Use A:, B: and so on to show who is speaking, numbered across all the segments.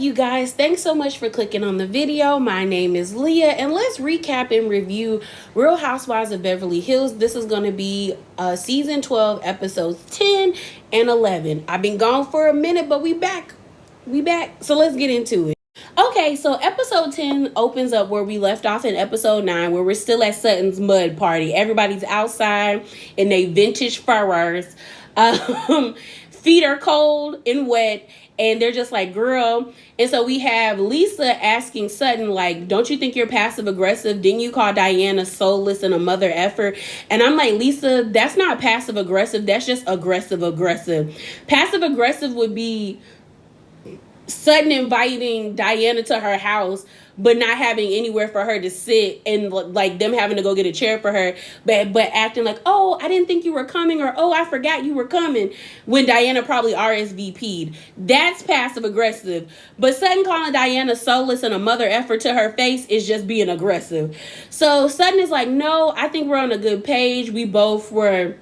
A: you guys? Thanks so much for clicking on the video. My name is Leah, and let's recap and review Real Housewives of Beverly Hills. This is going to be season 12, episodes 10 and 11. I've been gone for a minute, but we back. So let's get into it. Okay, so episode 10 opens up where we left off in episode 9, where we're still at Sutton's mud party. Everybody's outside in their vintage furries. Feet are cold and wet, and they're just like, girl. And so we have Lisa asking Sutton, like, don't you think you're passive aggressive? Didn't you call Diana soulless and a mother effer? And I'm like, Lisa, that's not passive aggressive. That's just aggressive. Passive aggressive would be Sutton inviting Diana to her house, but not having anywhere for her to sit, and like them having to go get a chair for her, but acting like, oh, I didn't think you were coming, or oh, I forgot you were coming, when Diana probably RSVP'd. That's passive aggressive. But Sutton calling Diana soulless and a mother effort to her face is just being aggressive. So Sutton is like, no, I think we're on a good page. We both were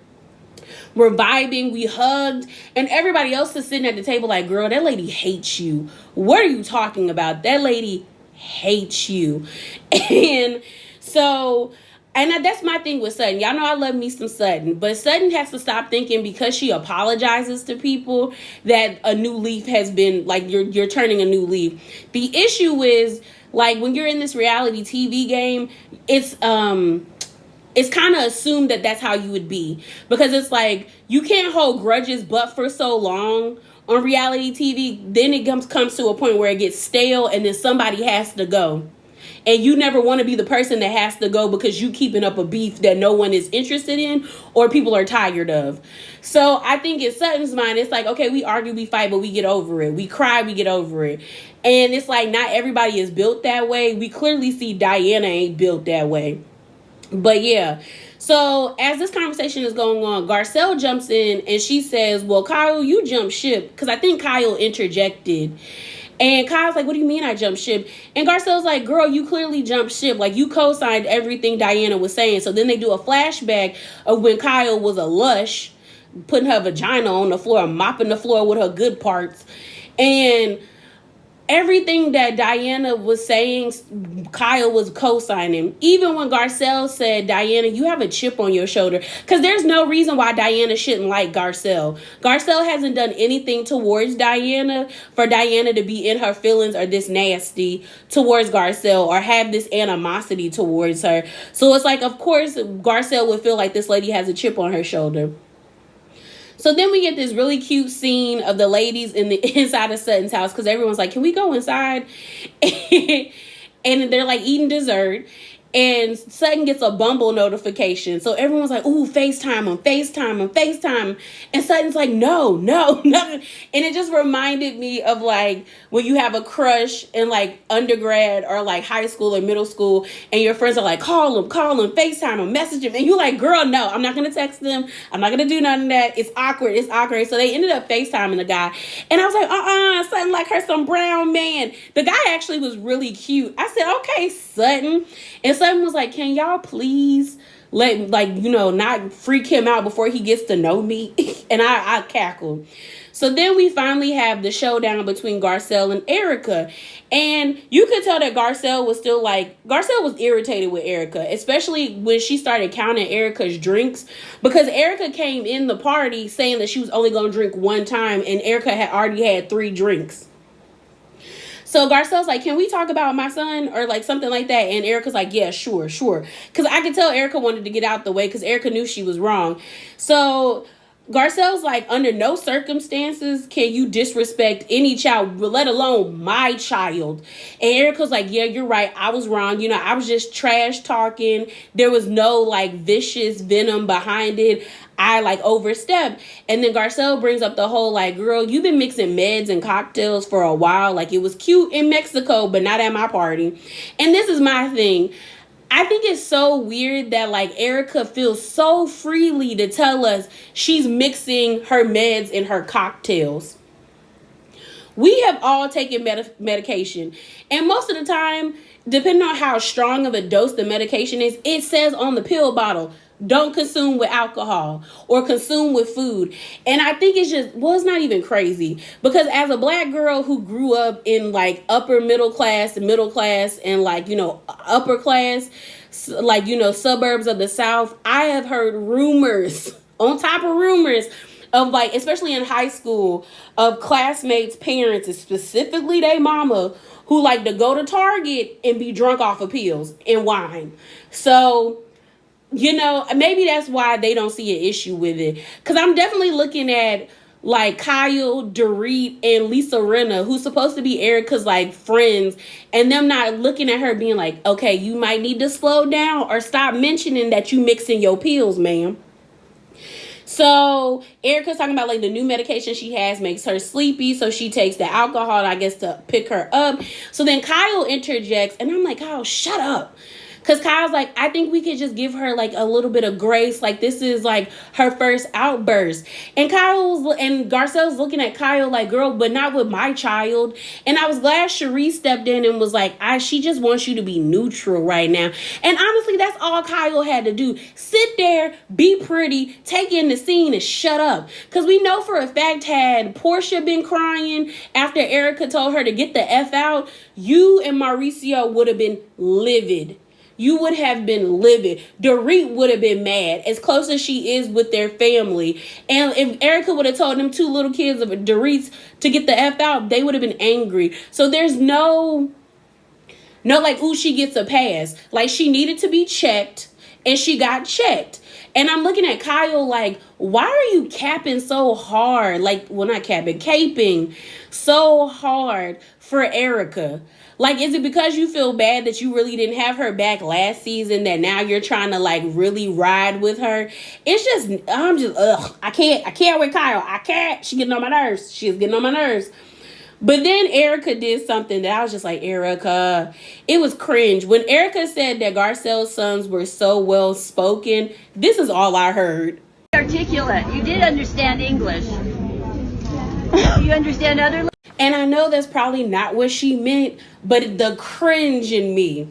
A: vibing, we hugged, and everybody else is sitting at the table like, girl, that lady hates you. What are you talking about? That lady hates you. And so, and that's my thing with Sutton. Y'all know I love me some Sutton, but Sutton has to stop thinking because she apologizes to people that a new leaf has been, like, you're turning a new leaf. The issue is, like, when you're in this reality TV game, it's kind of assumed that that's how you would be, because it's like you can't hold grudges but for so long on reality TV. Then it comes to a point where it gets stale, and then somebody has to go, and you never want to be the person that has to go because you keeping up a beef that no one is interested in or people are tired of. So I think in Sutton's mind, it's like, okay, we argue, we fight, but we get over it. We cry, we get over it. And it's like not everybody is built that way. We clearly see Diana ain't built that way. But yeah, so as this conversation is going on, Garcelle jumps in and she says, well, Kyle, you jumped ship. Because I think Kyle interjected. And Kyle's like, what do you mean I jumped ship? And Garcelle's like, girl, you clearly jumped ship. Like, you co-signed everything Diana was saying. So then they do a flashback of when Kyle was a lush, putting her vagina on the floor, mopping the floor with her good parts. And everything that Diana was saying, Kyle was co-signing. Even when Garcelle said, Diana, you have a chip on your shoulder. Because there's no reason why Diana shouldn't like Garcelle. Garcelle hasn't done anything towards Diana for Diana to be in her feelings or this nasty towards Garcelle or have this animosity towards her. So it's like, of course, Garcelle would feel like this lady has a chip on her shoulder. So then we get this really cute scene of the ladies in the inside of Sutton's house, because everyone's like, can we go inside? And they're like eating dessert. And Sutton gets a Bumble notification. So everyone's like, ooh, FaceTime. And Sutton's like, no. And it just reminded me of like when you have a crush in like undergrad or like high school or middle school, and your friends are like, call him, FaceTime him, message him. And you're like, girl, no, I'm not going to text them. I'm not going to do none of that. It's awkward. So they ended up FaceTiming the guy. And I was like, Sutton like her some brown man. The guy actually was really cute. I said, okay, Sutton. And Sutton was like, can y'all please not freak him out before he gets to know me? And I cackled. So then we finally have the showdown between Garcelle and Erika. And you could tell that Garcelle was irritated with Erika, especially when she started counting Erika's drinks, because Erika came in the party saying that she was only going to drink one time, and Erika had already had 3 drinks. So Garcelle's like, can we talk about my son or like something like that? And Erika's like, yeah, sure. Because I could tell Erika wanted to get out the way because Erika knew she was wrong. So Garcelle's like, under no circumstances can you disrespect any child, let alone my child. And Erika's like, yeah, you're right. I was wrong. I was just trash talking. There was no like vicious venom behind it. I like overstepped. And then Garcelle brings up the whole like, girl, you've been mixing meds and cocktails for a while. Like, it was cute in Mexico, but not at my party. And this is my thing. I think it's so weird that like Erika feels so freely to tell us she's mixing her meds in her cocktails. We have all taken medication. And most of the time, depending on how strong of a dose the medication is, it says on the pill bottle, don't consume with alcohol or consume with food. And I think it's just, well, it's not even crazy, because as a black girl who grew up in like upper middle class, and like, you know, upper class, like, you know, suburbs of the South, I have heard rumors on top of rumors of, like, especially in high school, of classmates' parents, specifically their mama, who like to go to Target and be drunk off of pills and wine. So, you know, maybe that's why they don't see an issue with it. Because I'm definitely looking at like Kyle, Dorit, and Lisa Rinna, who's supposed to be Erika's like friends, and them not looking at her being like, okay, you might need to slow down or stop mentioning that you mixing your pills, ma'am. So Erika's talking about like the new medication she has makes her sleepy, so she takes the alcohol, I guess, to pick her up. So then Kyle interjects, and I'm like, Kyle, shut up. Because Kyle's like, I think we could just give her like a little bit of grace. Like, this is like her first outburst. And Garcelle's looking at Kyle like, girl, but not with my child. And I was glad Cherie stepped in and was like, she just wants you to be neutral right now. And honestly, that's all Kyle had to do. Sit there, be pretty, take in the scene, and shut up. Because we know for a fact, had Portia been crying after Erika told her to get the F out, you and Mauricio would have been livid. You would have been livid. Dorit would have been mad, as close as she is with their family. And if Erika would have told them two little kids of Dorit's to get the F out, they would have been angry. So there's no like, ooh, she gets a pass. Like, she needed to be checked, and she got checked. And I'm looking at Kyle like, why are you capping so hard? Like, well, not capping, caping so hard for Erika. Like, is it because you feel bad that you really didn't have her back last season that now you're trying to like really ride with her? It's just, I can't with Kyle. I can't. She's getting on my nerves. But then Erika did something that I was just like, Erika, it was cringe. When Erika said that Garcelle's sons were so well spoken, this is all I heard.
B: Articulate. You did understand English. You understand other languages?
A: And I know that's probably not what she meant, but the cringe in me.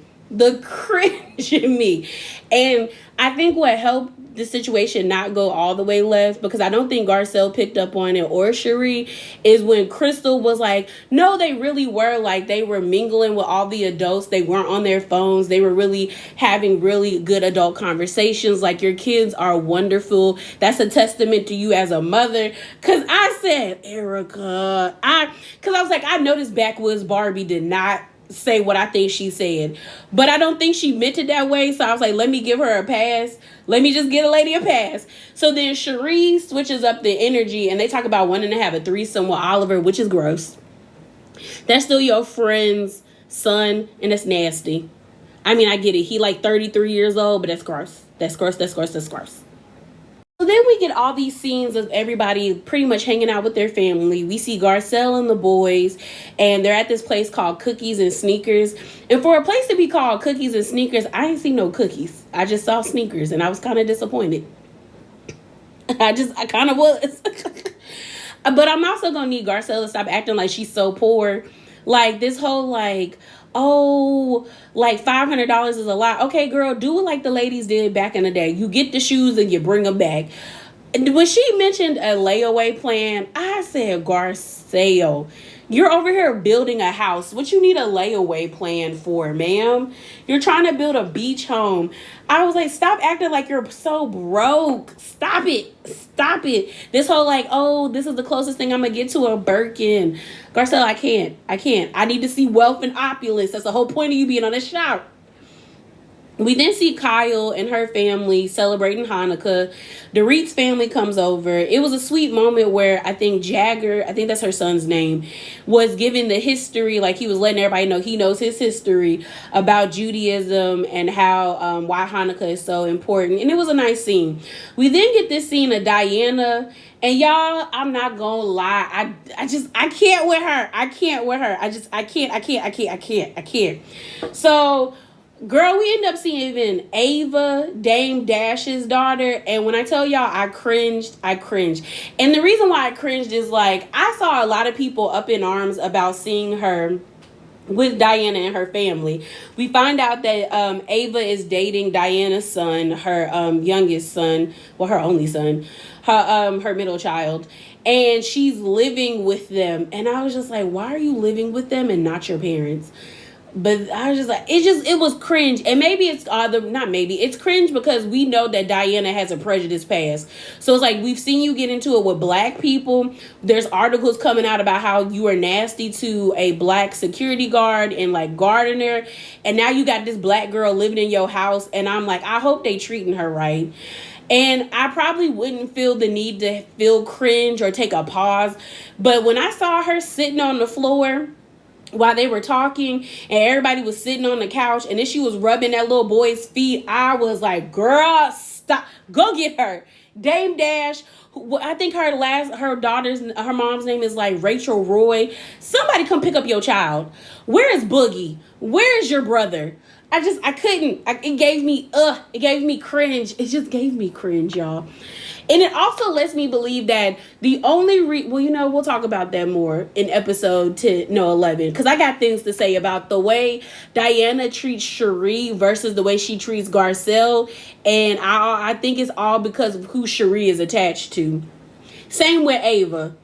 A: And I think what helped the situation not go all the way left, because I don't think Garcelle picked up on it or Cherie, is when Crystal was like, no, they really were, like, they were mingling with all the adults. They weren't on their phones. They were really having really good adult conversations. Like, your kids are wonderful. That's a testament to you as a mother. Because I said, Erika, because I was like, I noticed Backwoods Barbie did not say what I think she said, but I don't think she meant it that way. So I was like, let me give her a pass. Let me just get a lady a pass. So then Cherie switches up the energy, and they talk about wanting to have a threesome with Oliver, which is gross. That's still your friend's son, and it's nasty. I mean, I get it. He like 33 years old, but that's gross. That's gross. So then we get all these scenes of everybody pretty much hanging out with their family. We see Garcelle and the boys, and they're at this place called Cookies and Sneakers. And for a place to be called Cookies and Sneakers, I ain't seen no cookies. I just saw sneakers, and I was kind of disappointed. I kind of was. But I'm also going to need Garcelle to stop acting like she's so poor. Like, this whole, like, oh, like $500 is a lot. Okay, girl, do it like the ladies did back in the day. You get the shoes and you bring them back. When she mentioned a layaway plan, I said, Garcelle, you're over here building a house. What you need a layaway plan for, ma'am? You're trying to build a beach home. I was like, stop acting like you're so broke. Stop it. This whole like, oh, this is the closest thing I'm going to get to a Birkin. Garcelle, I can't. I need to see wealth and opulence. That's the whole point of you being on the show. We then see Kyle and her family celebrating Hanukkah. Dorit's family comes over. It was a sweet moment where I think Jagger, I think that's her son's name, was giving the history. Like, he was letting everybody know he knows his history about Judaism and how why Hanukkah is so important. And it was a nice scene. We then get this scene of Diana. And y'all, I'm not gonna lie. I can't with her. I can't. So, girl, we end up seeing even Ava, Dame Dash's daughter. And when I tell y'all I cringed. And the reason why I cringed is, like, I saw a lot of people up in arms about seeing her with Diana and her family. We find out that Ava is dating Diana's son, her youngest son, well, her only son, her middle child, and she's living with them. And I was just like, why are you living with them and not your parents? But I was just like, it was cringe. And maybe it's not maybe, it's cringe because we know that Diana has a prejudice past. So it's like, we've seen you get into it with black people. There's articles coming out about how you were nasty to a black security guard and like gardener. And now you got this black girl living in your house. And I'm like, I hope they treating her right. And I probably wouldn't feel the need to feel cringe or take a pause. But when I saw her sitting on the floor while they were talking and everybody was sitting on the couch and then she was rubbing that little boy's feet, I was like, girl, stop. Go get her. Dame Dash, I think her mom's name is like Rachel Roy. Somebody come pick up your child. Where is Boogie? Where is your brother? I couldn't. It gave me cringe. It just gave me cringe, y'all. And it also lets me believe that the only we'll talk about that more in episode 11, because I got things to say about the way Diana treats Cherie versus the way she treats Garcelle, and I think it's all because of who Cherie is attached to. Same with Ava.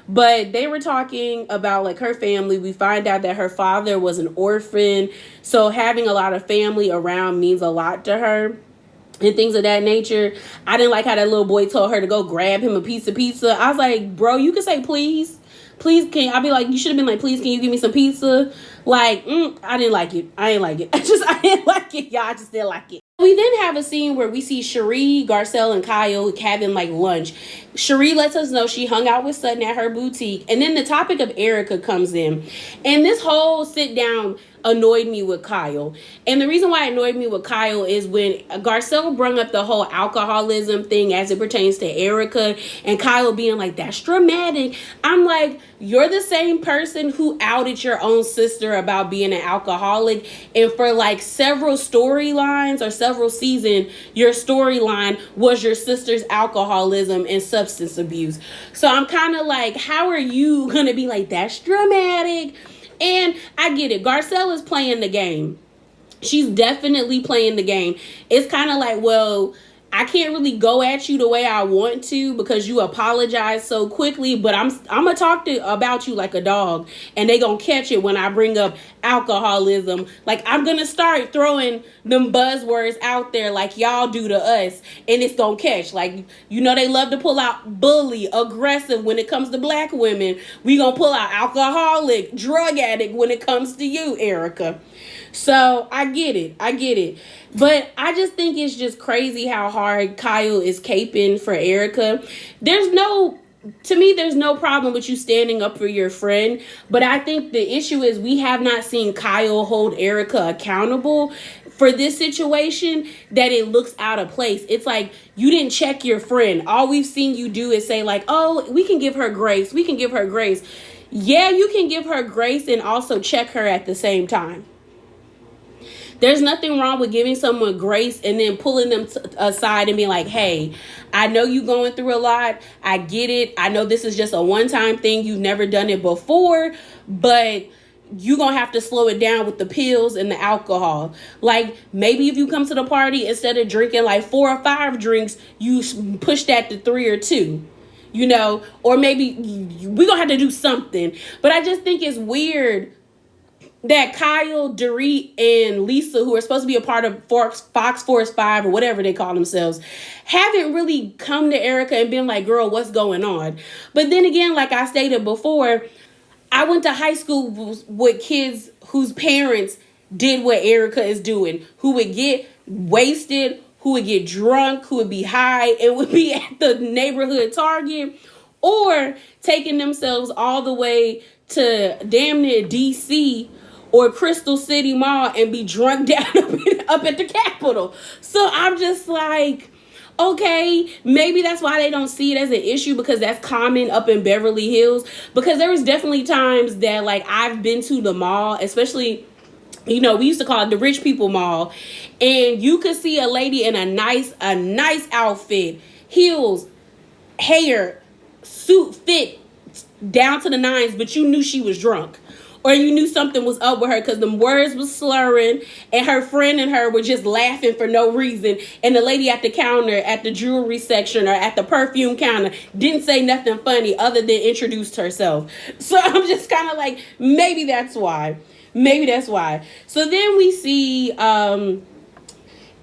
A: But they were talking about like her family. We find out that her father was an orphan, so having a lot of family around means a lot to her and things of that nature. I didn't like how that little boy told her to go grab him a piece of pizza. I was like, bro, you can say please. Please, I'll be like, you should have been like, please, can you give me some pizza? Like, I didn't like it. I didn't like it. I didn't like it, y'all. I just didn't like it. We then have a scene where we see Cherie, Garcelle, and Kyle having like lunch. Cherie lets us know she hung out with Sutton at her boutique. And then the topic of Erika comes in. And this whole sit down annoyed me with Kyle. And the reason why it annoyed me with Kyle is when Garcelle brought up the whole alcoholism thing as it pertains to Erika, and Kyle being like, that's dramatic. I'm like, you're the same person who outed your own sister about being an alcoholic, and for like several storylines or several seasons, your storyline was your sister's alcoholism and substance abuse. So I'm kind of like, how are you gonna be like, that's dramatic? And I get it. Garcelle is playing the game. She's definitely playing the game. It's kind of like, well, I can't really go at you the way I want to because you apologize so quickly, but I'm gonna talk about you like a dog, and they gonna catch it when I bring up alcoholism. Like, I'm gonna start throwing them buzzwords out there like y'all do to us, and it's gonna catch. Like, they love to pull out bully, aggressive when it comes to black women. We gonna pull out alcoholic, drug addict when it comes to you, Erika. So I get it. But I just think it's just crazy how hard Kyle is caping for Erika. There's no problem with you standing up for your friend. But I think the issue is we have not seen Kyle hold Erika accountable for this situation, that it looks out of place. It's like, you didn't check your friend. All we've seen you do is say like, oh, we can give her grace. Yeah, you can give her grace and also check her at the same time. There's nothing wrong with giving someone grace and then pulling them aside and being like, hey, I know you're going through a lot. I get it. I know this is just a one-time thing. You've never done it before, but you're going to have to slow it down with the pills and the alcohol. Like, maybe if you come to the party, instead of drinking like 4 or 5 drinks, you push that to 3 or 2. Or maybe we're going to have to do something. But I just think it's weird that Kyle, Dorit, and Lisa, who are supposed to be a part of Fox Force 5 or whatever they call themselves, haven't really come to Erika and been like, girl, what's going on? But then again, like I stated before, I went to high school with kids whose parents did what Erika is doing, who would get wasted, who would get drunk, who would be high, and would be at the neighborhood Target, or taking themselves all the way to damn near DC or Crystal City Mall and be drunk down up at the Capitol. So I'm just like, okay, maybe that's why they don't see it as an issue, because that's common up in Beverly Hills. Because there was definitely times that like I've been to the mall, especially, we used to call it the rich people mall, and you could see a lady in a nice outfit, heels, hair, suit fit down to the nines, but you knew she was drunk. or you knew something was up with her because the words was slurring and her friend and her were just laughing for no reason, and the lady at the counter at the jewelry section or at the perfume counter didn't say nothing funny other than introduced herself. So I'm just kind of like, maybe that's why. Maybe that's why. So then we see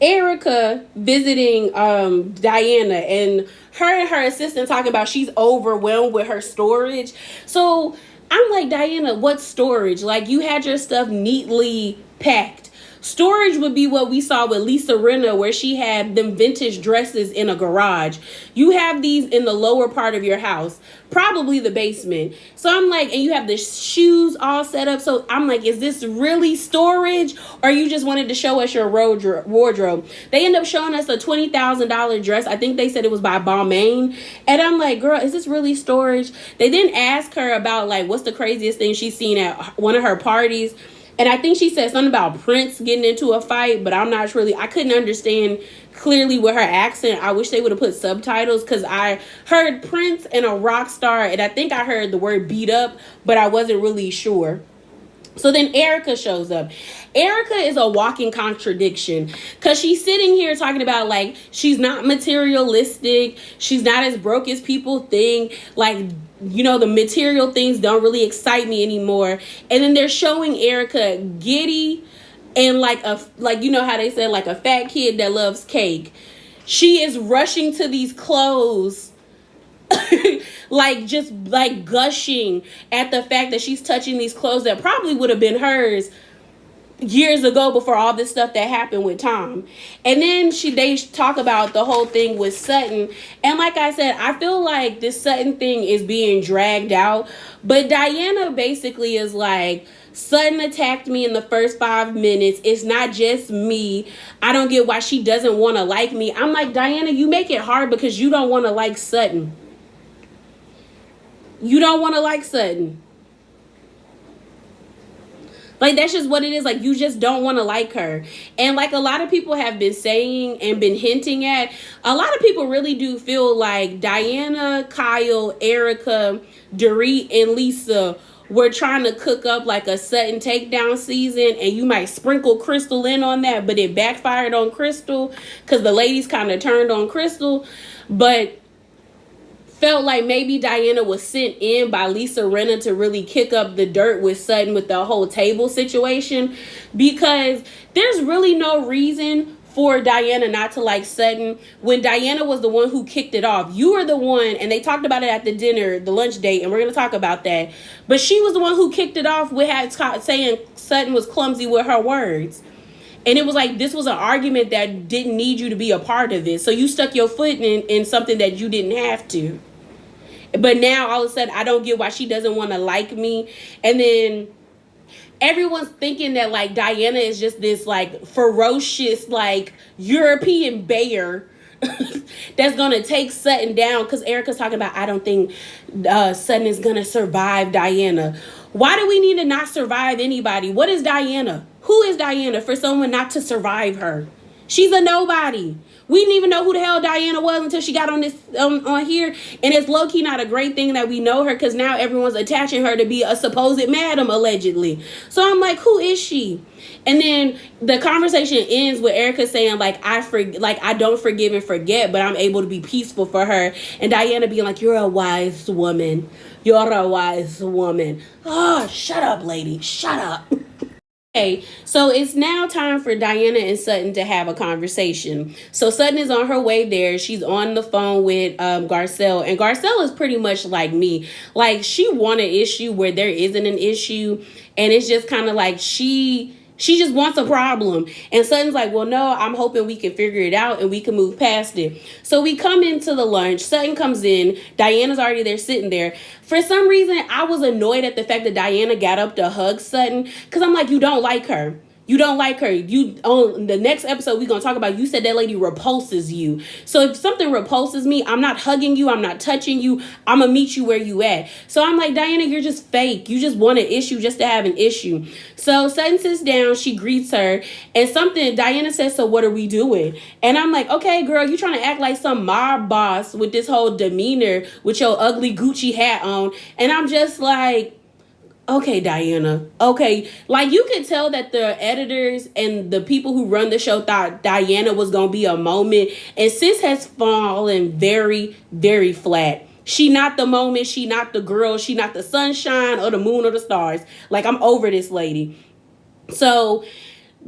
A: Erika visiting Diana, and her assistant talking about she's overwhelmed with her storage. So I'm like, Diana, what storage? Like, you had your stuff neatly packed. Storage would be what we saw with Lisa Rinna, where she had them vintage dresses in a garage. You have these in the lower part of your house, probably the basement. So I'm like, and you have the shoes all set up. So I'm like, is this really storage, or you just wanted to show us your wardrobe? They end up showing us a $20,000 dress. I think they said it was by Balmain. And I'm like, girl, is this really storage? They then ask her about, like, what's the craziest thing she's seen at one of her parties. And I think she said something about Prince getting into a fight, but I'm not really, I couldn't understand clearly with her accent. I wish they would have put subtitles, because I heard Prince and a rock star, and I think I heard the word beat up, but I wasn't really sure. So then Erika shows up. Erika is a walking contradiction, because she's sitting here talking about, like, she's not materialistic. She's not as broke as people think. Like, you know, the material things don't really excite me anymore. And then they're showing Erika giddy and like you know how they say, like a fat kid that loves cake. She is rushing to these clothes like, just like gushing at the fact that she's touching these clothes that probably would have been hers years ago before all this stuff that happened with Tom. And then they talk about the whole thing with Sutton. And like I said, I feel like this Sutton thing is being dragged out. But Diana basically is like, Sutton attacked me in the first 5 minutes. It's not just me. I don't get why she doesn't want to like me. I'm like, Diana, you make it hard because you don't want to like Sutton. You don't want to like Sutton. Like, that's just what it is. Like, you just don't want to like her. And like a lot of people have been saying and been hinting at, a lot of people really do feel like Diana, Kyle, Erika, Dorit, and Lisa were trying to cook up like a Sutton takedown season, and you might sprinkle Crystal in on that, but it backfired on Crystal because the ladies kind of turned on Crystal. But felt like maybe Diana was sent in by Lisa Rinna to really kick up the dirt with Sutton with the whole table situation, because there's really no reason for Diana not to like Sutton when Diana was the one who kicked it off. You were the one, and they talked about it at the dinner, the lunch date, and we're going to talk about that. But she was the one who kicked it off with saying Sutton was clumsy with her words. And it was like, this was an argument that didn't need you to be a part of it. So you stuck your foot in something that you didn't have to. But now all of a sudden, I don't get why she doesn't want to like me. And then everyone's thinking that like Diana is just this like ferocious like European bear that's gonna take Sutton down, because Erika's talking about, I don't think Sutton is gonna survive Diana. Why do we need to not survive anybody? What is Diana? Who is Diana for someone not to survive her? She's a nobody. We didn't even know who the hell Diana was until she got on this on here. And it's low-key not a great thing that we know her, because now everyone's attaching her to be a supposed madam, allegedly. So I'm like, who is she? And then the conversation ends with Erika saying, like, I don't forgive and forget, but I'm able to be peaceful for her. And Diana being like, you're a wise woman. You're a wise woman. Oh, shut up, lady. Shut up. Okay, so it's now time for Diana and Sutton to have a conversation. So Sutton is on her way there. She's on the phone with Garcelle. And Garcelle is pretty much like me. Like, she wants an issue where there isn't an issue. And it's just kind of like she just wants a problem. And Sutton's like, well, no, I'm hoping we can figure it out and we can move past it. So we come into the lunch. Sutton comes in. Diana's already there sitting there. For some reason, I was annoyed at the fact that Diana got up to hug Sutton, because I'm like, you don't like her. You don't like her. You, on the next episode we're going to talk about, you said that lady repulses you. So if something repulses me, I'm not hugging you. I'm not touching you. I'm going to meet you where you at. So I'm like, Diana, you're just fake. You just want an issue just to have an issue. So Sutton sits down. She greets her. And Diana says, so what are we doing? And I'm like, okay, girl, you trying to act like some mob boss with this whole demeanor with your ugly Gucci hat on. And I'm just like, okay, Diana. Okay. Like, you could tell that the editors and the people who run the show thought Diana was going to be a moment. And sis has fallen very, very flat. She not the moment. She not the girl. She not the sunshine or the moon or the stars. Like, I'm over this lady. So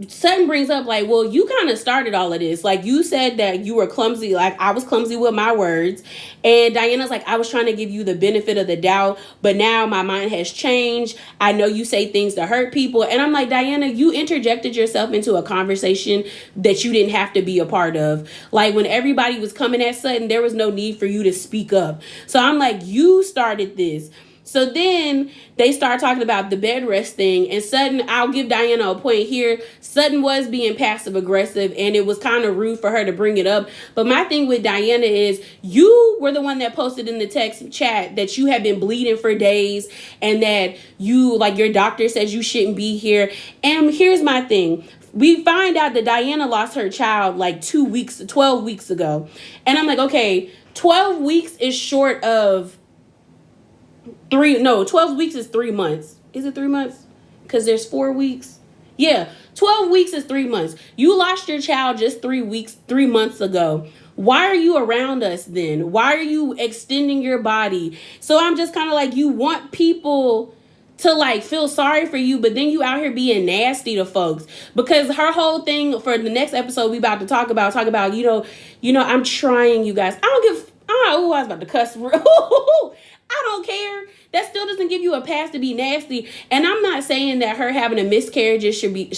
A: Sutton brings up, like, well, you kind of started all of this. Like, you said that you were clumsy. Like, I was clumsy with my words. And Diana's like, I was trying to give you the benefit of the doubt, but now my mind has changed. I know you say things to hurt people. And I'm like, Diana, you interjected yourself into a conversation that you didn't have to be a part of. Like, when everybody was coming at Sutton, there was no need for you to speak up. So I'm like, you started this. So then they start talking about the bed rest thing. And Sutton, I'll give Diana a point here. Sutton was being passive aggressive, and it was kind of rude for her to bring it up. But my thing with Diana is, you were the one that posted in the text chat that you have been bleeding for days and that you, like, your doctor says you shouldn't be here. And here's my thing. We find out that Diana lost her child like 12 weeks ago. And I'm like, okay, 12 weeks is short of 12 weeks is 3 months. Is it 3 months? Because there's 4 weeks. Yeah, 12 weeks is 3 months. You lost your child just 3 months ago. Why are you around us then? Why are you extending your body? So I'm just kind of like, you want people to, like, feel sorry for you, but then you out here being nasty to folks. Because her whole thing for the next episode we about to talk about, I'm trying, you guys. I was about to cuss. I don't care. That still doesn't give you a pass to be nasty. And I'm not saying that her having a miscarriage should be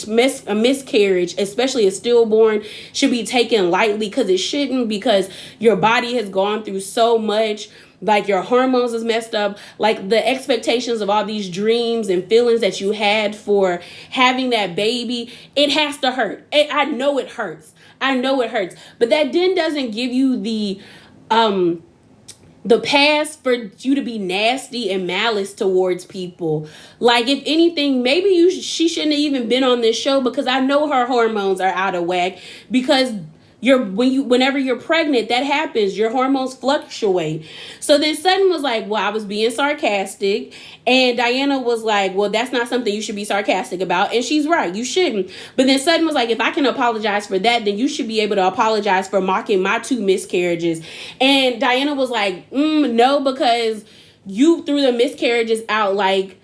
A: a miscarriage, especially a stillborn, should be taken lightly, because it shouldn't, because your body has gone through so much. Like, your hormones is messed up. Like, the expectations of all these dreams and feelings that you had for having that baby, it has to hurt. I know it hurts. But that then doesn't give you the pass for you to be nasty and malice towards people. Like, if anything, maybe she shouldn't have even been on this show, because I know her hormones are out of whack. Because whenever you're pregnant, that happens. Your hormones fluctuate. So then Sutton was like, well, I was being sarcastic. And Diana was like, well, that's not something you should be sarcastic about. And she's right. You shouldn't. But then Sutton was like, if I can apologize for that, then you should be able to apologize for mocking my 2 miscarriages. And Diana was like, no, because you threw the miscarriages out like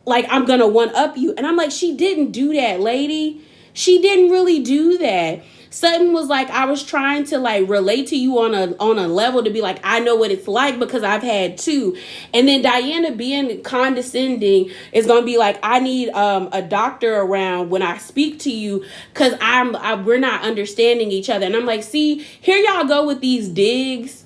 A: I'm going to one-up you. And I'm like, she didn't do that, lady. She didn't really do that. Sutton was like, I was trying to, like, relate to you on a level to be like, I know what it's like because I've had 2. And then Diana being condescending is going to be like, I need a doctor around when I speak to you, because we're not understanding each other. And I'm like, see, here y'all go with these digs.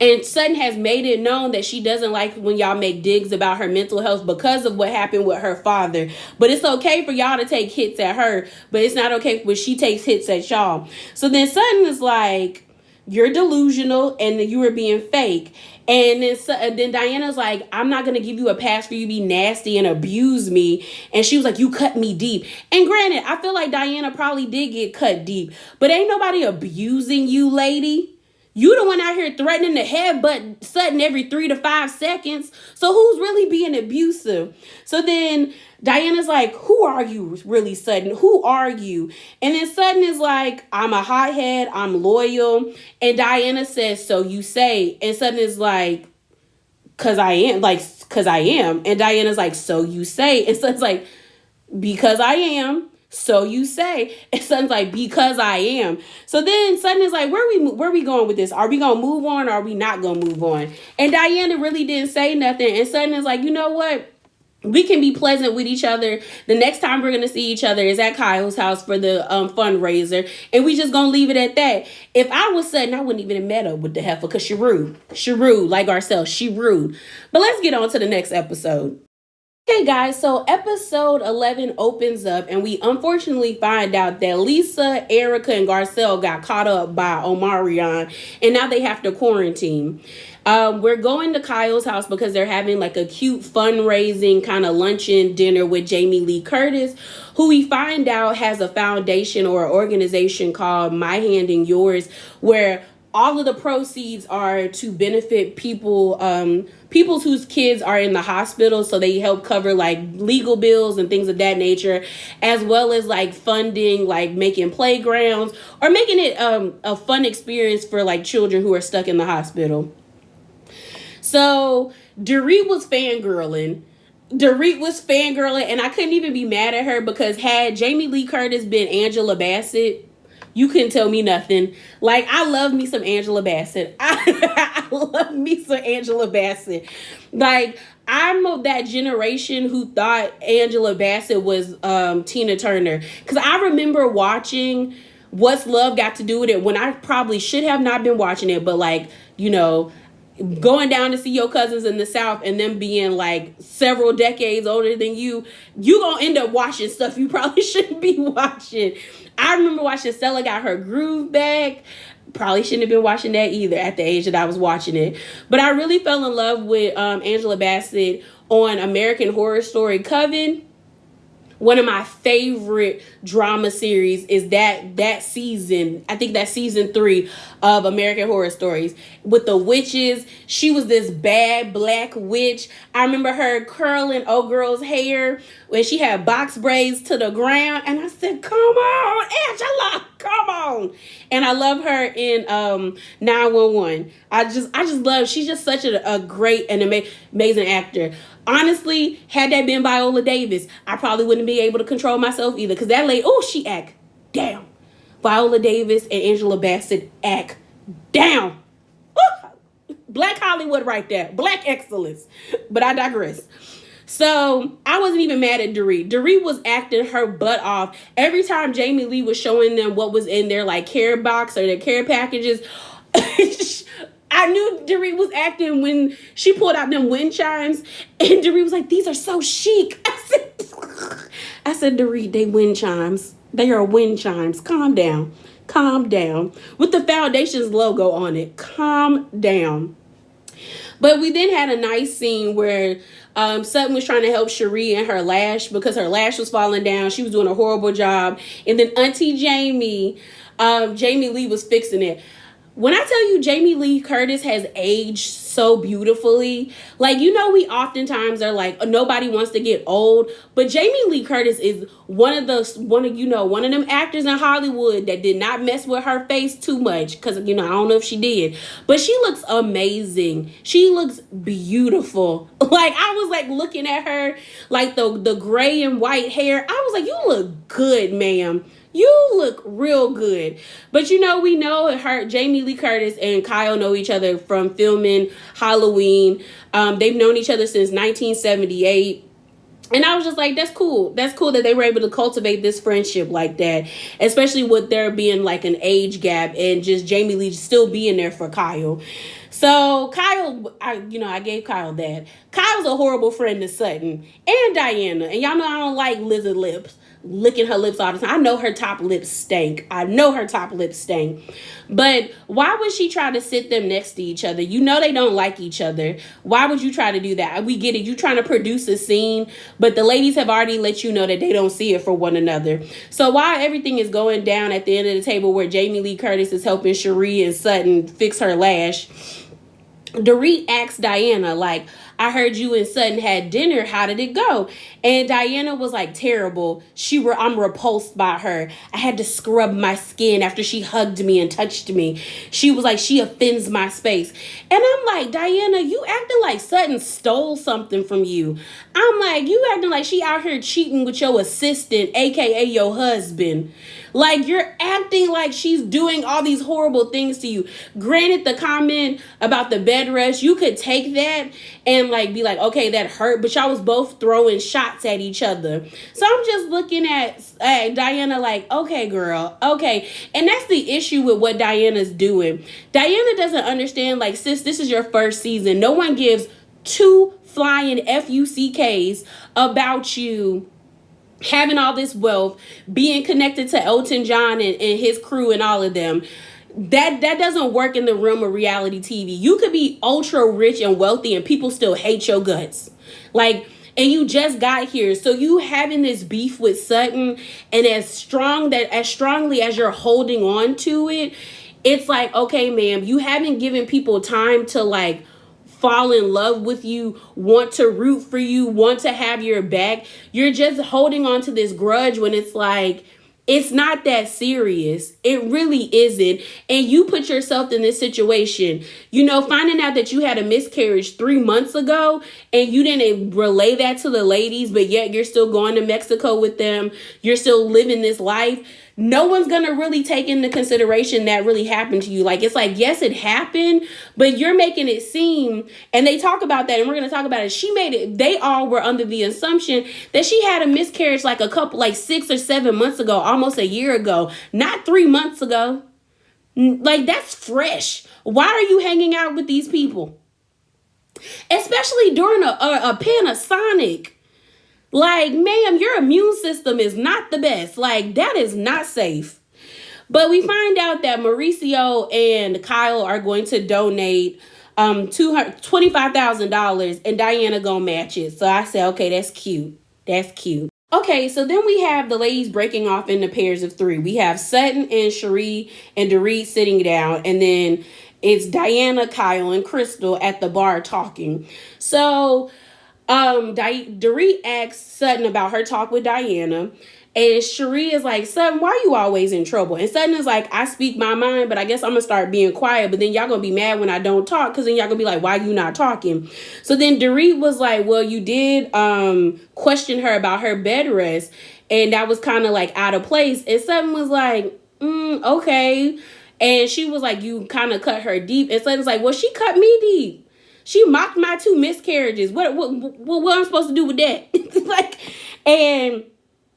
A: And Sutton has made it known that she doesn't like when y'all make digs about her mental health because of what happened with her father. But it's okay for y'all to take hits at her, but it's not okay when she takes hits at y'all. So then Sutton is like, you're delusional and you were being fake. And then Diana's like, I'm not going to give you a pass for you to be nasty and abuse me. And she was like, you cut me deep. And granted, I feel like Diana probably did get cut deep, but ain't nobody abusing you, lady. You the one out here threatening to headbutt Sutton every 3 to 5 seconds. So who's really being abusive? So then Diana's like, who are you really, Sutton? Who are you? And then Sutton is like, I'm a hothead. I'm loyal. And Diana says, so you say. And Sutton is like, cause I am. And Diana's like, so you say. And Sutton's like, because I am. So you say. And Sutton's like, because I am. So then Sutton is like, where we going with this? Are we going to move on or are we not going to move on? And Diana really didn't say nothing. And Sutton is like, you know what? We can be pleasant with each other. The next time we're going to see each other is at Kyle's house for the fundraiser. And we just going to leave it at that. If I was Sutton, I wouldn't even have met up with the heifer, because she rude. She rude, like ourselves. She rude. But let's get on to the next episode. Okay, guys, so episode 11 opens up, and we unfortunately find out that Lisa, Erika, and Garcelle got caught up by Omarion, and now they have to quarantine. We're going to Kyle's house because they're having like a cute fundraising kind of luncheon dinner with Jamie Lee Curtis, who we find out has a foundation or an organization called My Hand in Yours, where all of the proceeds are to benefit people whose kids are in the hospital, so they help cover like legal bills and things of that nature, as well as like funding like making playgrounds or making it a fun experience for like children who are stuck in the hospital. So Dorit was fangirling. And I couldn't even be mad at her, because had Jamie Lee Curtis been Angela Bassett, you couldn't tell me nothing. Like, I love me some Angela Bassett. I love me some Angela Bassett. Like, I'm of that generation who thought Angela Bassett was Tina Turner. Because I remember watching What's Love Got to Do with It when I probably should have not been watching it. But, like, you know, going down to see your cousins in the South and them being like several decades older than you gonna end up watching stuff you probably shouldn't be watching. I remember watching Stella Got Her Groove Back. Probably shouldn't have been watching that either at the age that I was watching it. But I really fell in love with Angela Bassett on American Horror Story Coven. One of my favorite drama series is that season. I think that's season 3 of American Horror Stories with the witches. She was this bad black witch. I remember her curling old girl's hair when she had box braids to the ground. And I said, come on, Angela, come on. And I love her in 911. I just love, she's just such a great and amazing actor. Honestly, had that been Viola Davis, I probably wouldn't be able to control myself either. Because that lady, she act down. Viola Davis and Angela Bassett act down. Ooh, Black Hollywood right there. Black excellence. But I digress. So I wasn't even mad at Dorit. Dorit was acting her butt off. Every time Jamie Lee was showing them what was in their like care box or their care packages, I knew Dorit was acting when she pulled out them wind chimes, and Dorit was like, these are so chic. I said, Dorit, they wind chimes. They are wind chimes. Calm down. Calm down. With the Foundation's logo on it. Calm down. But we then had a nice scene where Sutton was trying to help Cherie and her lash because her lash was falling down. She was doing a horrible job. And then Auntie Jamie Lee was fixing it. When I tell you Jamie Lee Curtis has aged so beautifully, like, you know, we oftentimes are like, nobody wants to get old, but Jamie Lee Curtis is one of them actors in Hollywood that did not mess with her face too much, because, you know, I don't know if she did, but she looks amazing. She looks beautiful. Like, I was like looking at her, like the gray and white hair. I was like, you look good, ma'am. You look real good. But, you know, we know Jamie Lee Curtis and Kyle know each other from filming Halloween. They've known each other since 1978. And I was just like, that's cool. That's cool that they were able to cultivate this friendship like that, especially with there being like an age gap and just Jamie Lee still being there for Kyle. So Kyle, I gave Kyle that. Kyle's a horrible friend to Sutton and Diana. And y'all know I don't like lizard lips. Licking her lips all the time. I know her top lip stank. But why would she try to sit them next to each other? You know they don't like each other. Why would you try to do that? We get it. You trying to produce a scene, but the ladies have already let you know that they don't see it for one another. So while everything is going down at the end of the table where Jamie Lee Curtis is helping Cherie and Sutton fix her lash, Dorit asks Diana, like, I heard you and Sutton had dinner. How did it go? And Diana was like, terrible. I'm repulsed by her. I had to scrub my skin after she hugged me and touched me. She was like, she offends my space. And I'm like, Diana, you acting like Sutton stole something from you. I'm like, you acting like she out here cheating with your assistant, aka your husband. Like, you're acting like she's doing all these horrible things to you. Granted, the comment about the bed rest, you could take that and like be like, okay, that hurt. But y'all was both throwing shots at each other. So I'm just looking at Diana like, okay, girl, okay. And that's the issue with what Diana's doing. Diana doesn't understand, like, sis, this is your first season. No one gives two flying FUCKs about you having all this wealth, being connected to Elton John and his crew and all of them. That doesn't work in the realm of reality TV. You could be ultra rich and wealthy and people still hate your guts. Like, and you just got here. So you having this beef with Sutton, and as strongly as you're holding on to it, it's like, okay, ma'am, you haven't given people time to like fall in love with you, want to root for you, want to have your back. You're just holding on to this grudge when it's like, it's not that serious. It really isn't. And you put yourself in this situation, finding out that you had a miscarriage 3 months ago and you didn't relay that to the ladies, but yet you're still going to Mexico with them. You're still living this life. No one's going to really take into consideration that really happened to you. Like, it's like, yes, it happened, but you're making it seem, and they talk about that, and we're going to talk about it. They all were under the assumption that she had a miscarriage like 6 or 7 months ago, almost a year ago, not 3 months ago. Like, that's fresh. Why are you hanging out with these people? Especially during a Panasonic. Like, ma'am, your immune system is not the best. Like, that is not safe. But we find out that Mauricio and Kyle are going to donate $25,000 and Diana gonna match it. So I said, okay, that's cute. That's cute. Okay, so then we have the ladies breaking off into pairs of 3. We have Sutton and Cherie and Dorit sitting down, and then it's Diana, Kyle, and Crystal at the bar talking. So Dorit asks Sutton about her talk with Diana, and Cherie is like, Sutton, why are you always in trouble? And Sutton is like, I speak my mind, but I guess I'm gonna start being quiet, but then y'all gonna be mad when I don't talk, because then y'all gonna be like, why you not talking? So then Dorit was like, well, you did question her about her bed rest, and that was kind of like out of place. And Sutton was like, okay. And she was like, you kind of cut her deep. And Sutton's like, well, she cut me deep. She mocked my 2 miscarriages. What am I supposed to do with that? And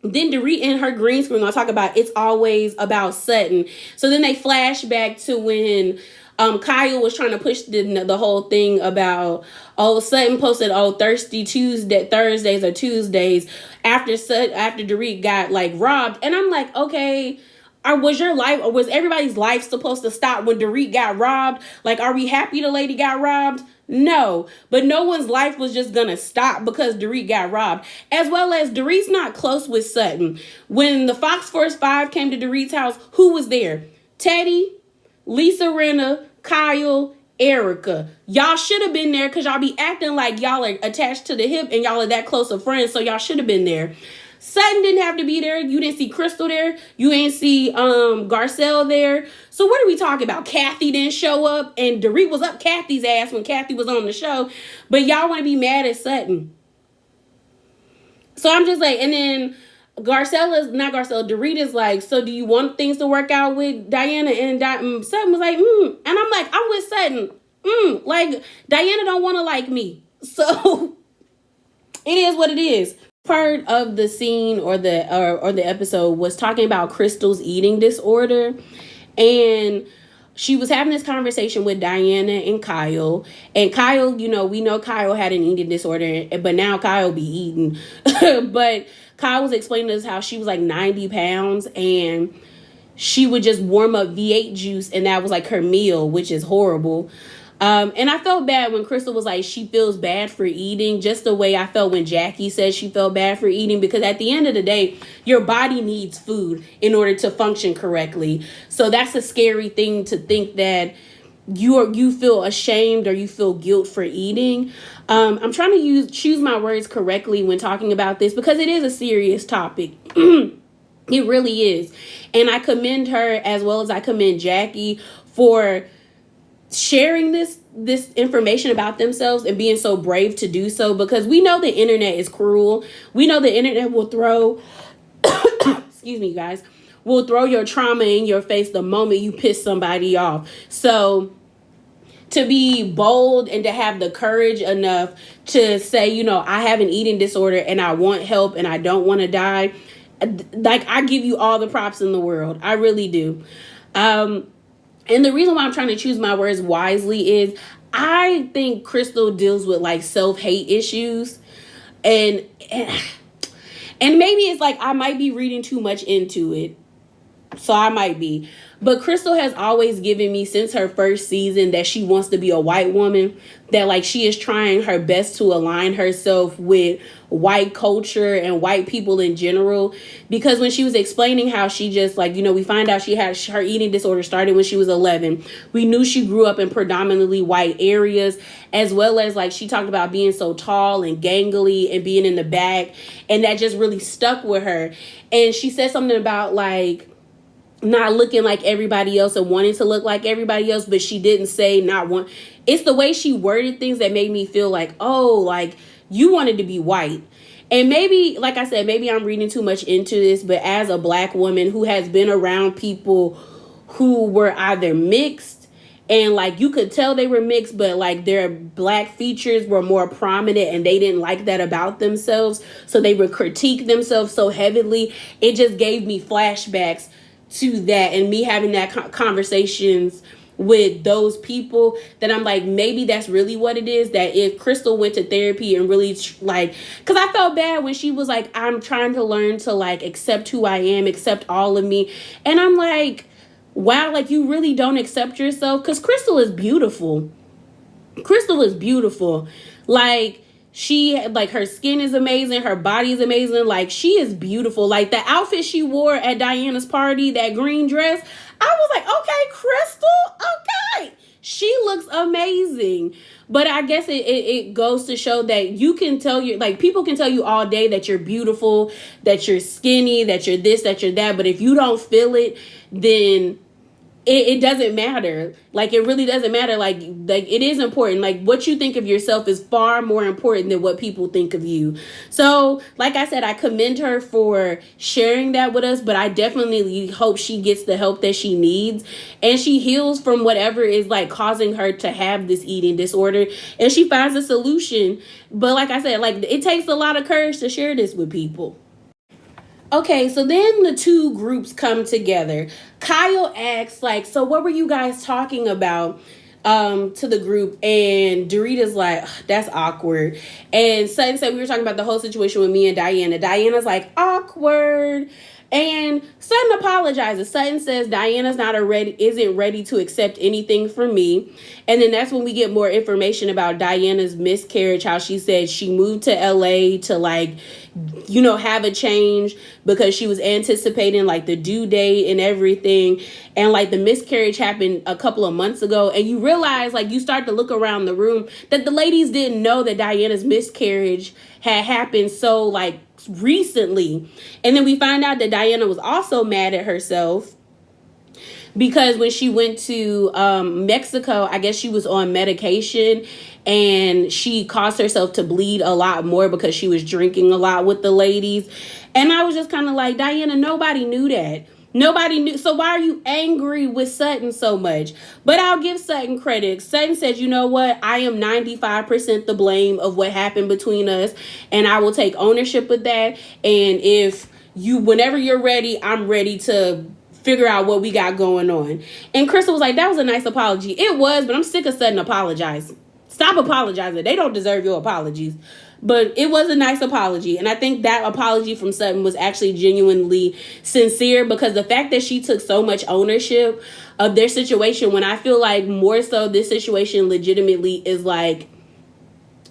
A: then Dorit and her green screen gonna talk about it's always about Sutton. So then they flash back to when Kyle was trying to push the whole thing about, Sutton posted, thirsty Thursdays or Tuesdays after Dorit got like robbed. And I'm like, okay, was everybody's life supposed to stop when Dorit got robbed? Like, are we happy the lady got robbed? No, but no one's life was just gonna stop because Dorit got robbed. As well as Dorit's not close with Sutton. When the Fox Force 5 came to Dorit's house, who was there? Teddy, Lisa Rinna, Kyle, Erika. Y'all should have been there because y'all be acting like y'all are attached to the hip and y'all are that close of friends, so y'all should have been there. Sutton didn't have to be there. You didn't see Crystal there. You ain't see Garcelle there. So what are we talking about? Kathy didn't show up, and Dorit was up Kathy's ass when Kathy was on the show. But y'all want to be mad at Sutton. So I'm just like, and then Dorit is like, so do you want things to work out with Diana? And Sutton was like, And I'm like, I'm with Sutton. Like, Diana don't want to like me. So it is what it is. Part of the scene or the episode was talking about Crystal's eating disorder, and she was having this conversation with Diana and Kyle. And Kyle, we know Kyle had an eating disorder, but now Kyle be eating. But Kyle was explaining to us how she was like 90 pounds and she would just warm up V8 juice, and that was like her meal, which is horrible. And I felt bad when Crystal was like, she feels bad for eating, just the way I felt when Jackie said she felt bad for eating, because at the end of the day, your body needs food in order to function correctly. So that's a scary thing to think that you feel ashamed or you feel guilt for eating. I'm trying to choose my words correctly when talking about this, because it is a serious topic. It really is. And I commend her as well as I commend Jackie for sharing this information about themselves and being so brave to do so, because we know the internet is cruel. We know the internet will throw excuse me, guys, will throw your trauma in your face the moment you piss somebody off. So to be bold and to have the courage enough to say, I have an eating disorder and I want help and I don't want to die, like, I give you all the props in the world. I really do. And the reason why I'm trying to choose my words wisely is I think Crystal deals with like self-hate issues, and maybe it's like I might be reading too much into it. So I might be. But Crystal has always given me since her first season that she wants to be a white woman, that like she is trying her best to align herself with white culture and white people in general. Because when she was explaining how she just like, we find out she had her eating disorder started when she was 11. We knew she grew up in predominantly white areas, as well as like she talked about being so tall and gangly and being in the back, and that just really stuck with her. And she said something about like not looking like everybody else and wanting to look like everybody else, but she didn't say not want. It's the way she worded things that made me feel like, oh, like you wanted to be white. And maybe, like I said, maybe I'm reading too much into this, but as a black woman who has been around people who were either mixed and like you could tell they were mixed, but like their black features were more prominent and they didn't like that about themselves, so they would critique themselves so heavily, it just gave me flashbacks to that, and me having that conversations with those people, that I'm like, maybe that's really what it is. That if Crystal went to therapy and really like, because I felt bad when she was like, I'm trying to learn to like accept who I am, accept all of me, and I'm like, wow, like you really don't accept yourself. Because Crystal is beautiful. Like she, like her skin is amazing, her body is amazing, like she is beautiful. Like the outfit she wore at Diana's party, that green dress, I was like, okay, Crystal, okay, she looks amazing. But I guess it goes to show that you can tell you, like people can tell you all day that you're beautiful, that you're skinny, that you're this, that you're that, but if you don't feel it, then it doesn't matter. Like it really doesn't matter. Like it is important. Like what you think of yourself is far more important than what people think of you. So like I said, I commend her for sharing that with us, but I definitely hope she gets the help that she needs and she heals from whatever is like causing her to have this eating disorder, and she finds a solution. But like I said, like it takes a lot of courage to share this with people. Okay, so then the two groups come together. Kyle asks, like, so what were you guys talking about to the group? And Dorita's like, that's awkward. And Sutton said we were talking about the whole situation with me and Diana. Diana's like, awkward. And Sutton apologizes. Sutton says Diana's isn't ready to accept anything from me. And then that's when we get more information about Diana's miscarriage, how she said she moved to LA to like, have a change because she was anticipating like the due date and everything. And like the miscarriage happened a couple of months ago. And you realize, like, you start to look around the room that the ladies didn't know that Diana's miscarriage had happened so like recently. And then we find out that Diana was also mad at herself because when she went to Mexico, I guess she was on medication and she caused herself to bleed a lot more because she was drinking a lot with the ladies. And I was just kind of like, Diana, nobody knew that. Nobody knew. So why are you angry with Sutton so much? But I'll give Sutton credit. Sutton said, you know what? I am 95% the blame of what happened between us. And I will take ownership of that. And whenever you're ready, I'm ready to figure out what we got going on. And Crystal was like, that was a nice apology. It was, but I'm sick of Sutton apologizing. Stop apologizing. They don't deserve your apologies. But it was a nice apology. And I think that apology from Sutton was actually genuinely sincere, because the fact that she took so much ownership of their situation, when I feel like more so this situation legitimately is like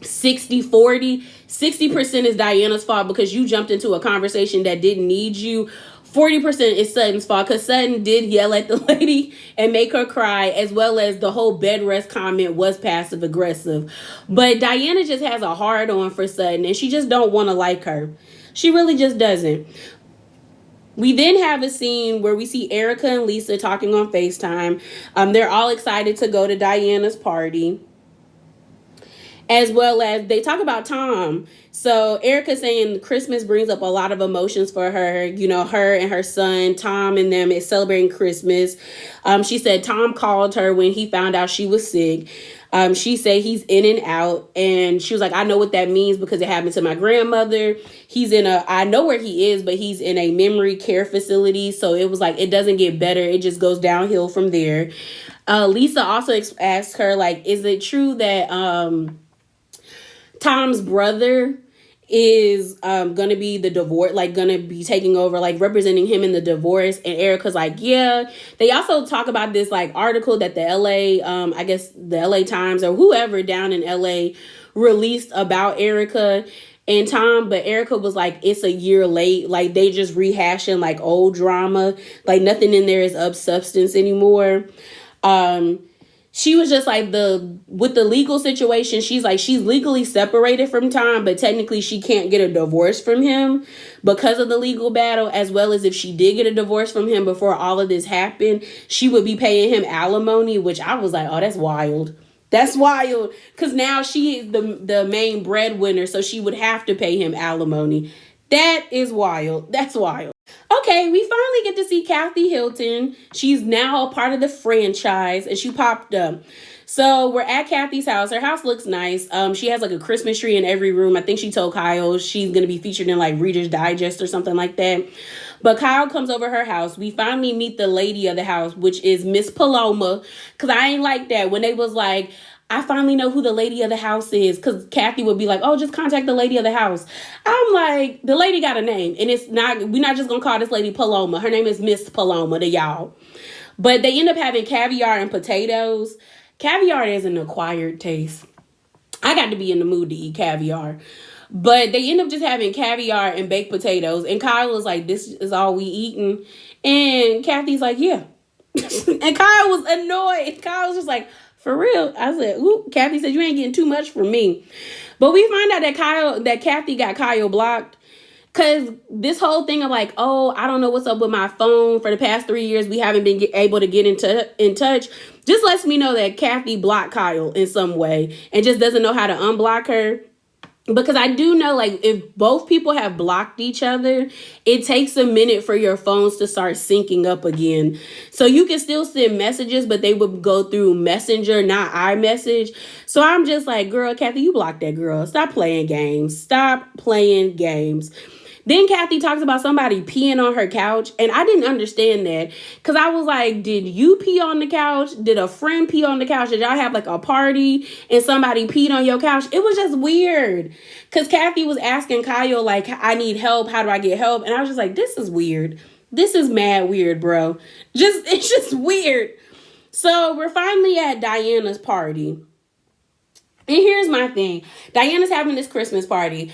A: 60-40. 60% is Diana's fault because you jumped into a conversation that didn't need you. 40% is Sutton's fault because Sutton did yell at the lady and make her cry, as well as the whole bed rest comment was passive aggressive. But Diana just has a hard on for Sutton and she just don't want to like her. She really just doesn't. We then have a scene where we see Erika and Lisa talking on FaceTime. They're all excited to go to Diana's party, as well as they talk about Tom. So Erika saying Christmas brings up a lot of emotions for her. Her and her son, Tom, and them is celebrating Christmas. She said Tom called her when he found out she was sick. She said he's in and out. And she was like, I know what that means because it happened to my grandmother. I know where he is, but he's in a memory care facility. So it was like, it doesn't get better. It just goes downhill from there. Lisa also asked her, like, is it true that Tom's brother is gonna be the divorce, like gonna be taking over, like representing him in the divorce. And Erika's like, yeah. They also talk about this like article that the LA, I guess the LA Times or whoever down in LA released about Erika and Tom, but Erika was like, it's a year late. Like they just rehashing like old drama. Like nothing in there is of substance anymore. She was just like with the legal situation, she's like, she's legally separated from Tom, but technically she can't get a divorce from him because of the legal battle, as well as if she did get a divorce from him before all of this happened, she would be paying him alimony, which I was like, oh, that's wild. That's wild. Because now she is the main breadwinner, so she would have to pay him alimony. That is wild. That's wild. Okay, we finally get to see Kathy Hilton. She's now a part of the franchise, and she popped up. So we're at Kathy's house. Her house looks nice. She has like a Christmas tree in every room. I think she told Kyle she's going to be featured in like Reader's Digest or something like that. But Kyle comes over her house. We finally meet the lady of the house, which is Miss Paloma. Because I ain't like that when they was like, I finally know who the lady of the house is, because Kathy would be like, oh, just contact the lady of the house. I'm like, the lady got a name, and we're not just going to call this lady Paloma. Her name is Miss Paloma to y'all. But they end up having caviar and potatoes. Caviar is an acquired taste. I got to be in the mood to eat caviar. But they end up just having caviar and baked potatoes. And Kyle was like, this is all we eating. And Kathy's like, yeah. And Kyle was annoyed. Kyle was just like, for real? I said, ooh, Kathy said, you ain't getting too much from me. But we find out that Kathy got Kyle blocked. Because this whole thing of like, oh, I don't know what's up with my phone. For the past 3 years, we haven't been able to get in touch. Just lets me know that Kathy blocked Kyle in some way and just doesn't know how to unblock her. Because I do know, like, if both people have blocked each other, it takes a minute for your phones to start syncing up again. So you can still send messages, but they would go through Messenger, not iMessage. So I'm just like, girl, Kathy, you blocked that girl. Stop playing games. Stop playing games. Then Kathy talks about somebody peeing on her couch. And I didn't understand that. Because I was like, did you pee on the couch? Did a friend pee on the couch? Did y'all have like a party and somebody peed on your couch? It was just weird. Because Kathy was asking Kyle, like, I need help. How do I get help? And I was just like, this is weird. This is mad weird, bro. It's just weird. So we're finally at Diana's party. And here's my thing. Diana's having this Christmas party.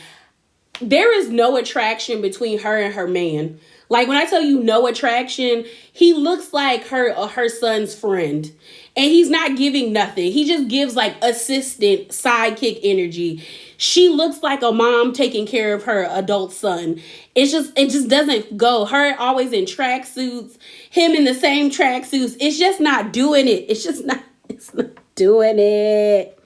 A: There is no attraction between her and her man. Like, when I tell you no attraction, he looks like her son's friend. And he's not giving nothing. He just gives like assistant, sidekick energy. She looks like a mom taking care of her adult son. It just doesn't go. Her always in tracksuits, him in the same tracksuits. It's just not doing it. It's not doing it.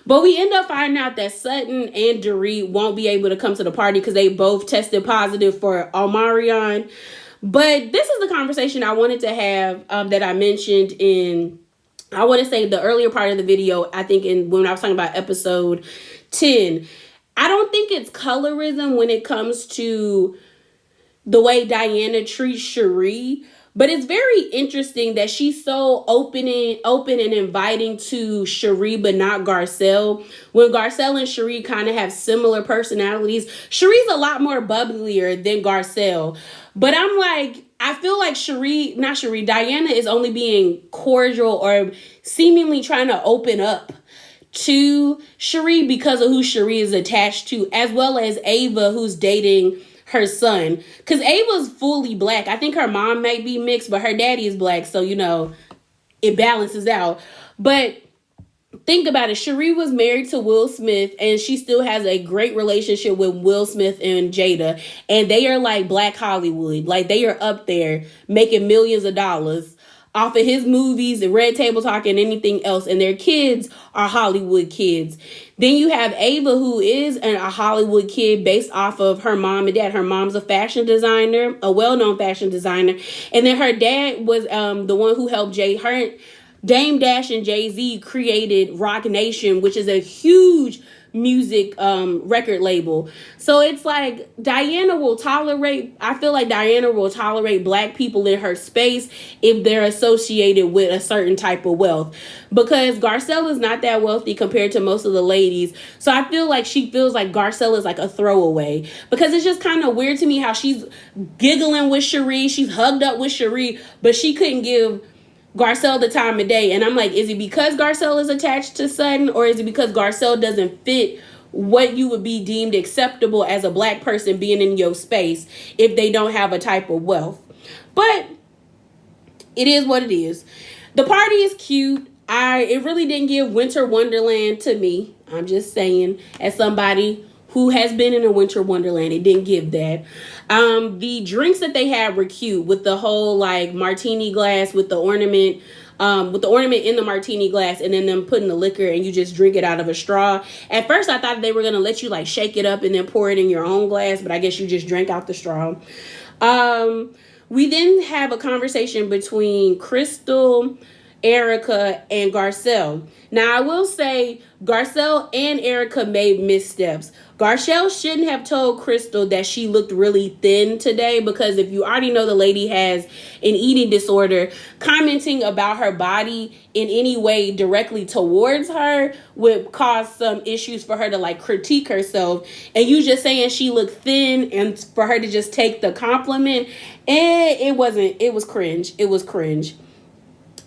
A: But we end up finding out that Sutton and Dorit won't be able to come to the party because they both tested positive for Omarion. But this is the conversation I wanted to have that I mentioned in, I want to say, the earlier part of the video. I think when I was talking about episode 10. I don't think it's colorism when it comes to the way Diana treats Cherie. But it's very interesting that she's so open and inviting to Cherie, but not Garcelle. When Garcelle and Cherie kind of have similar personalities, Cherie's a lot more bubblier than Garcelle. But I'm like, I feel like Diana is only being cordial or seemingly trying to open up to Cherie because of who Cherie is attached to, as well as Ava, who's dating her son. Because Ava's fully black. I think her mom might be mixed, but her daddy is black. So, it balances out. But think about it. Cherie was married to Will Smith, and she still has a great relationship with Will Smith and Jada. And they are like Black Hollywood. Like, they are up there making millions of dollars off of his movies and Red Table Talk and anything else. And their kids are Hollywood kids. Then you have Ava, who is a Hollywood kid based off of her mom and dad. Her mom's a fashion designer, a well-known fashion designer. And then her dad was the one who helped Dame Dash and Jay-Z created Roc Nation, which is a huge music record label. So it's like I feel like Diana will tolerate black people in her space if they're associated with a certain type of wealth. Because Garcelle is not that wealthy compared to most of the ladies. So I feel like she feels like Garcelle is like a throwaway. Because it's just kind of weird to me how she's giggling with Cherie. She's hugged up with Cherie, but she couldn't give Garcelle the time of day. And I'm like, is it because Garcelle is attached to Sutton, or is it because Garcelle doesn't fit what you would be deemed acceptable as a black person being in your space if they don't have a type of wealth? But it is what it is. The party is cute. It really didn't give Winter Wonderland to me. I'm just saying, as somebody who has been in a Winter Wonderland, it didn't give that. The drinks that they had were cute, with the whole like martini glass with the ornament in the martini glass, and then them putting the liquor and you just drink it out of a straw. At first I thought they were gonna let you like shake it up and then pour it in your own glass, but I guess you just drank out the straw. We then have a conversation between Crystal, Erika, and Garcelle. Now, I will say Garcelle and Erika made missteps. Garcelle shouldn't have told Crystal that she looked really thin today, because if you already know the lady has an eating disorder, commenting about her body in any way directly towards her would cause some issues for her to like critique herself. And you just saying she looked thin and for her to just take the compliment, it was cringe. It was cringe.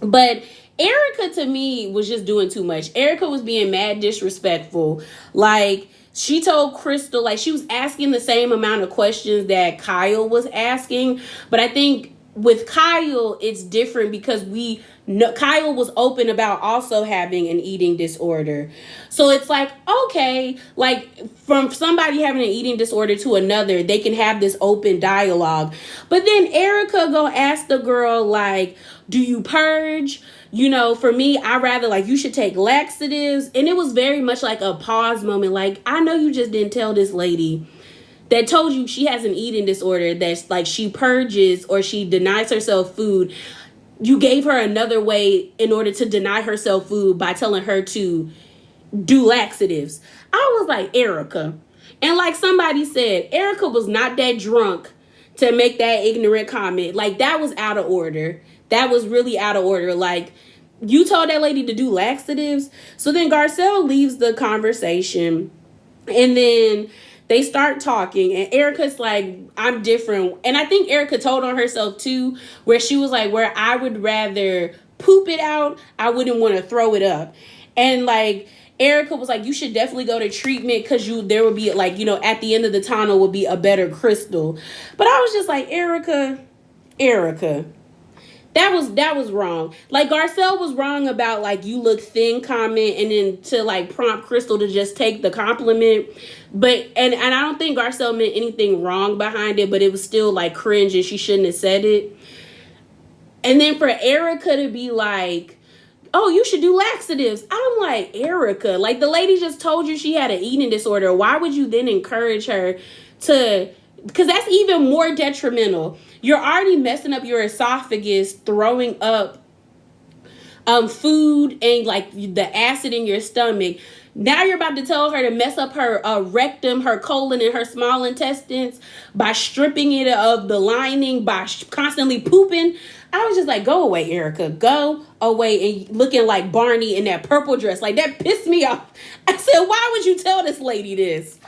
A: But Erika, to me, was just doing too much. Erika was being mad disrespectful. Like, she told Crystal, like, she was asking the same amount of questions that Kyle was asking. But I think with Kyle, it's different because Kyle was open about also having an eating disorder. So it's like, okay, like from somebody having an eating disorder to another, they can have this open dialogue. But then Erika go ask the girl, like, do you purge? You know, for me, I rather like you should take laxatives. And it was very much like a pause moment. Like, I know you just didn't tell this lady that told you she has an eating disorder, that's like she purges or she denies herself food. You gave her another way in order to deny herself food by telling her to do laxatives. I was like, Erika. And like somebody said, Erika was not that drunk to make that ignorant comment. Like, that was out of order. That was really out of order. Like, you told that lady to do laxatives. So then Garcelle leaves the conversation, and then they start talking, and Erika's like, I'm different. And I think Erika told on herself too, where she was like, where I would rather poop it out, I wouldn't want to throw it up. And like, Erika was like, you should definitely go to treatment because there would be like, you know, at the end of the tunnel would be a better Crystal. But I was just like, Erika. That was wrong. Like, Garcelle was wrong about like you look thin comment, and then to like prompt Crystal to just take the compliment. But and I don't think Garcelle meant anything wrong behind it, but it was still like cringe and she shouldn't have said it. And then for Erika to be like, oh, you should do laxatives. I'm like, Erika, like the lady just told you she had an eating disorder. Why would you then encourage her to, because that's even more detrimental. You're already messing up your esophagus, throwing up food and like the acid in your stomach. Now you're about to tell her to mess up her rectum, her colon, and her small intestines by stripping it of the lining, by constantly pooping. I was just like, go away, Erika. Go away. And looking like Barney in that purple dress. Like, that pissed me off. I said, why would you tell this lady this?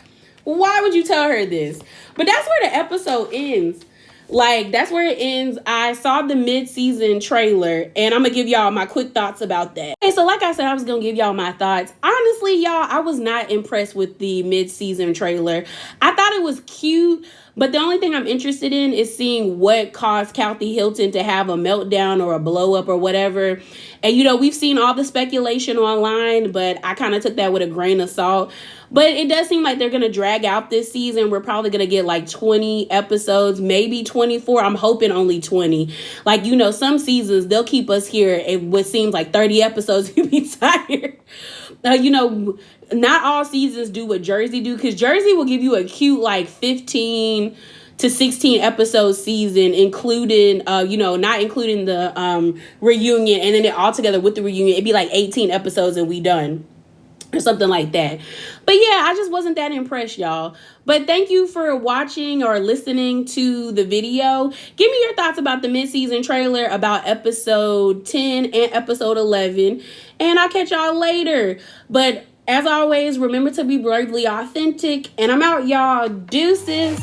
A: Why would you tell her this? But that's where the episode ends. Like, that's where it ends. I saw the mid-season trailer, and I'm going to give y'all my quick thoughts about that. Okay, so like I said, I was going to give y'all my thoughts. Honestly, y'all, I was not impressed with the mid-season trailer. I thought it was cute, but the only thing I'm interested in is seeing what caused Kathy Hilton to have a meltdown or a blow-up or whatever. And, you know, we've seen all the speculation online, but I kind of took that with a grain of salt. But it does seem like they're going to drag out this season. We're probably going to get like 20 episodes, maybe 24. I'm hoping only 20. Like, you know, some seasons, they'll keep us here at what seems like 30 episodes. You'll be tired. You know, not all seasons do what Jersey do, because Jersey will give you a cute like 15 to 16 episode season, including, you know, not including the reunion. And then all together with the reunion, it'd be like 18 episodes and we done. or something like that. But yeah, I just wasn't that impressed, y'all. But thank you for watching or listening to the video. Give me your thoughts about the mid-season trailer, about episode 10 and episode 11. And I'll catch y'all later. But as always, remember to be bravely authentic. And I'm out, y'all. Deuces.